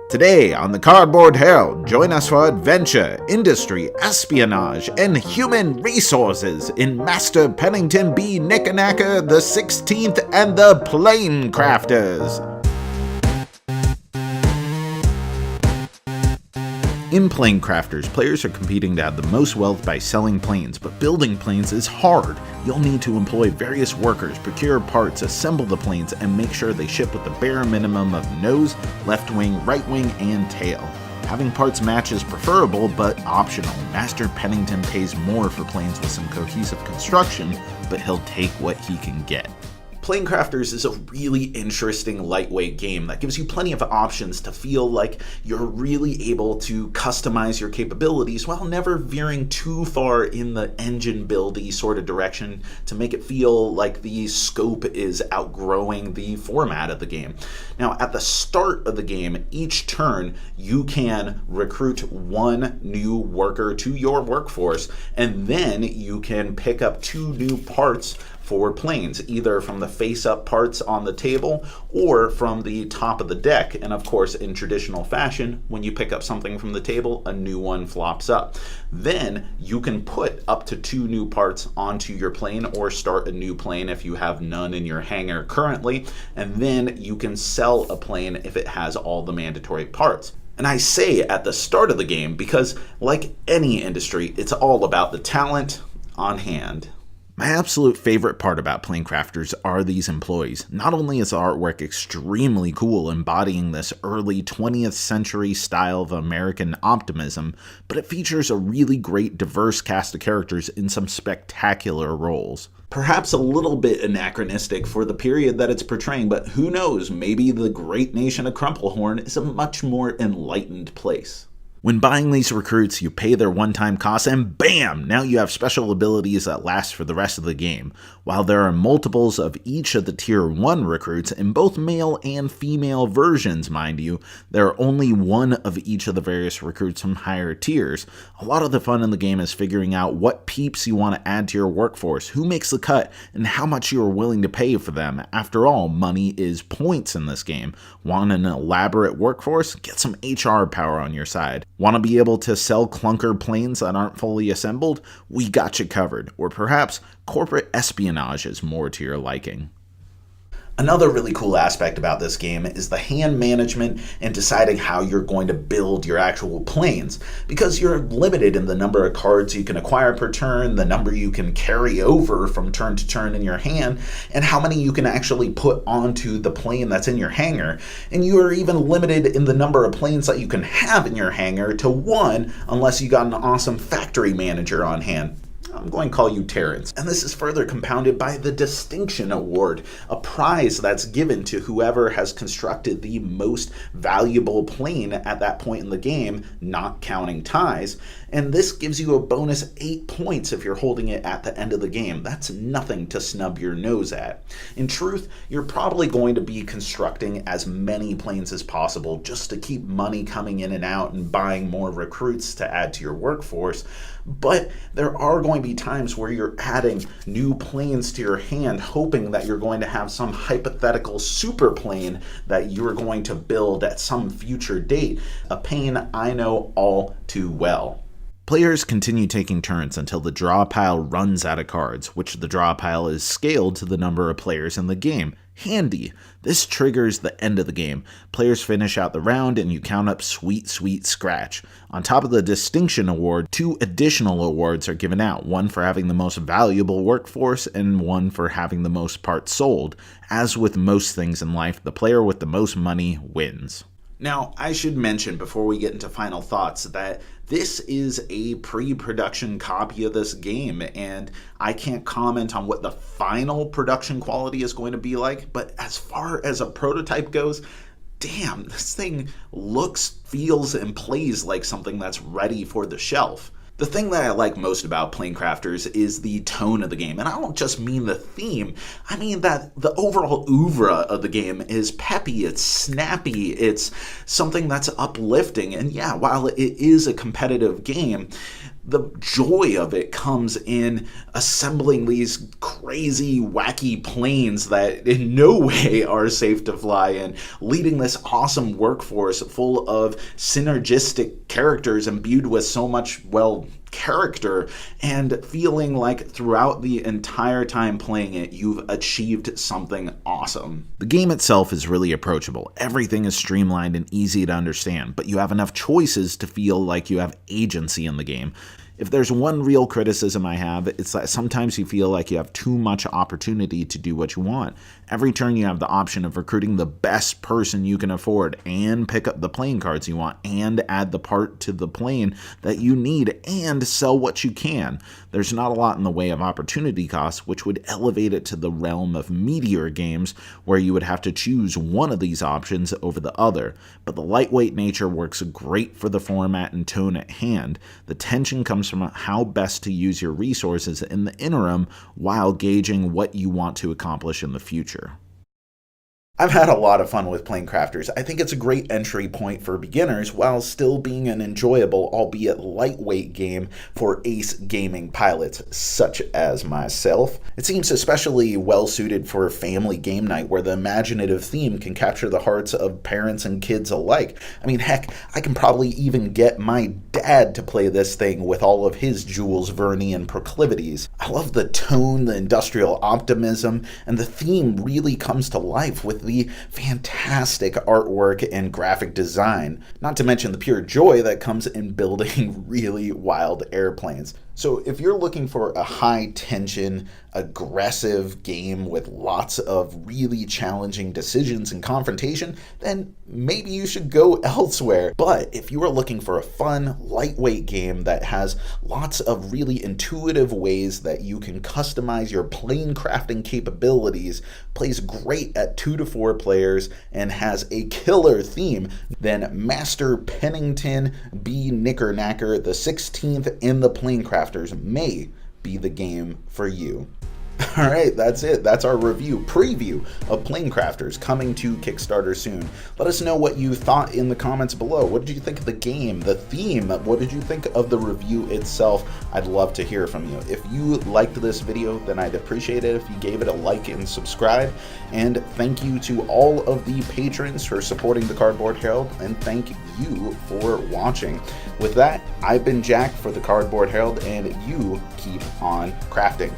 Today on the Cardboard Herald, join us for adventure, industry, espionage, and human resources in Master Pennington B. Knickernacker the 16th and the Planecrafters. In Planecrafters, players are competing to have the most wealth by selling planes, but building planes is hard. You'll need to employ various workers, procure parts, assemble the planes, and make sure they ship with the bare minimum of nose, left wing, right wing, and tail. Having parts match is preferable, but optional. Master Pennington pays more for planes with some cohesive construction, but he'll take what he can get. Planecrafters is a really interesting lightweight game that gives you plenty of options to feel like you're really able to customize your capabilities while never veering too far in the engine buildy sort of direction to make it feel like the scope is outgrowing the format of the game. Now, at the start of the game, each turn you can recruit one new worker to your workforce, and then you can pick up 2 new parts for planes, either from the face-up parts on the table or from the top of the deck. And of course, in traditional fashion, when you pick up something from the table, a new one flops up. Then you can put up to 2 new parts onto your plane or start a new plane if you have none in your hangar currently. And then you can sell a plane if it has all the mandatory parts. And I say at the start of the game because, like any industry, it's all about the talent on hand. My absolute favorite part about Planecrafters are these employees. Not only is the artwork extremely cool, embodying this early 20th century style of American optimism, but it features a really great diverse cast of characters in some spectacular roles. Perhaps a little bit anachronistic for the period that it's portraying, but who knows, maybe the great nation of Crumplehorn is a much more enlightened place. When buying these recruits, you pay their one-time costs and bam! Now you have special abilities that last for the rest of the game. While there are multiples of each of the Tier 1 recruits in both male and female versions, mind you, there are only one of each of the various recruits from higher tiers. A lot of the fun in the game is figuring out what peeps you want to add to your workforce, who makes the cut, and how much you are willing to pay for them. After all, money is points in this game. Want an elaborate workforce? Get some HR power on your side. Want to be able to sell clunker planes that aren't fully assembled? We got you covered. Or perhaps corporate espionage is more to your liking. Another really cool aspect about this game is the hand management and deciding how you're going to build your actual planes, because you're limited in the number of cards you can acquire per turn, the number you can carry over from turn to turn in your hand, and how many you can actually put onto the plane that's in your hangar. And you are even limited in the number of planes that you can have in your hangar to 1 unless you got an awesome factory manager on hand. I'm going to call you Terrence. And this is further compounded by the Distinction Award, a prize that's given to whoever has constructed the most valuable plane at that point in the game, not counting ties. And this gives you a bonus 8 points if you're holding it at the end of the game. That's nothing to snub your nose at. In truth, you're probably going to be constructing as many planes as possible just to keep money coming in and out and buying more recruits to add to your workforce. But there are going to be times where you're adding new planes to your hand, hoping that you're going to have some hypothetical super plane that you're going to build at some future date, a pain I know all too well. Players continue taking turns until the draw pile runs out of cards, which the draw pile is scaled to the number of players in the game. Handy. This triggers the end of the game. Players finish out the round and you count up sweet, sweet scratch. On top of the Distinction Award, 2 additional awards are given out, one for having the most valuable workforce and one for having the most parts sold. As with most things in life, the player with the most money wins. Now, I should mention before we get into final thoughts that this is a pre-production copy of this game, and I can't comment on what the final production quality is going to be like, but as far as a prototype goes, damn, this thing looks, feels, and plays like something that's ready for the shelf. The thing that I like most about Planecrafters is the tone of the game, and I don't just mean the theme, I mean that the overall oeuvre of the game is peppy, it's snappy, it's something that's uplifting, and yeah, while it is a competitive game, The joy of it comes in assembling these crazy, wacky planes that in no way are safe to fly in, leading this awesome workforce full of synergistic characters imbued with so much, well, character, and feeling like throughout the entire time playing it, you've achieved something awesome. The game itself is really approachable. Everything is streamlined and easy to understand, but you have enough choices to feel like you have agency in the game. If there's one real criticism I have, it's that sometimes you feel like you have too much opportunity to do what you want. Every turn you have the option of recruiting the best person you can afford and pick up the plane cards you want and add the part to the plane that you need and sell what you can. There's not a lot in the way of opportunity costs, which would elevate it to the realm of meteor games where you would have to choose one of these options over the other. But the lightweight nature works great for the format and tone at hand. The tension comes from how best to use your resources in the interim while gauging what you want to accomplish in the future. I've had a lot of fun with Planecrafters. I think it's a great entry point for beginners while still being an enjoyable, albeit lightweight game for ace gaming pilots such as myself. It seems especially well suited for family game night where the imaginative theme can capture the hearts of parents and kids alike. I mean, heck, I can probably even get my dad to play this thing with all of his Jules Vernean proclivities. I love the tone, the industrial optimism, and the theme really comes to life with the fantastic artwork and graphic design, not to mention the pure joy that comes in building really wild airplanes. So if you're looking for a high-tension, aggressive game with lots of really challenging decisions and confrontation, then maybe you should go elsewhere. But if you are looking for a fun, lightweight game that has lots of really intuitive ways that you can customize your plane crafting capabilities, plays great at 2 to 4 players, and has a killer theme, then Master Pennington B. Knickernacker, the 16th in the Planecrafters may be the game for you. All right, that's it. That's our preview of Planecrafters coming to Kickstarter soon. Let us know what you thought in the comments below. What did you think of the game, the theme? What did you think of the review itself? I'd love to hear from you. If you liked this video, then I'd appreciate it if you gave it a like and subscribe. And thank you to all of the patrons for supporting the Cardboard Herald, and thank you for watching. With that, I've been Jack for the Cardboard Herald, and you keep on crafting.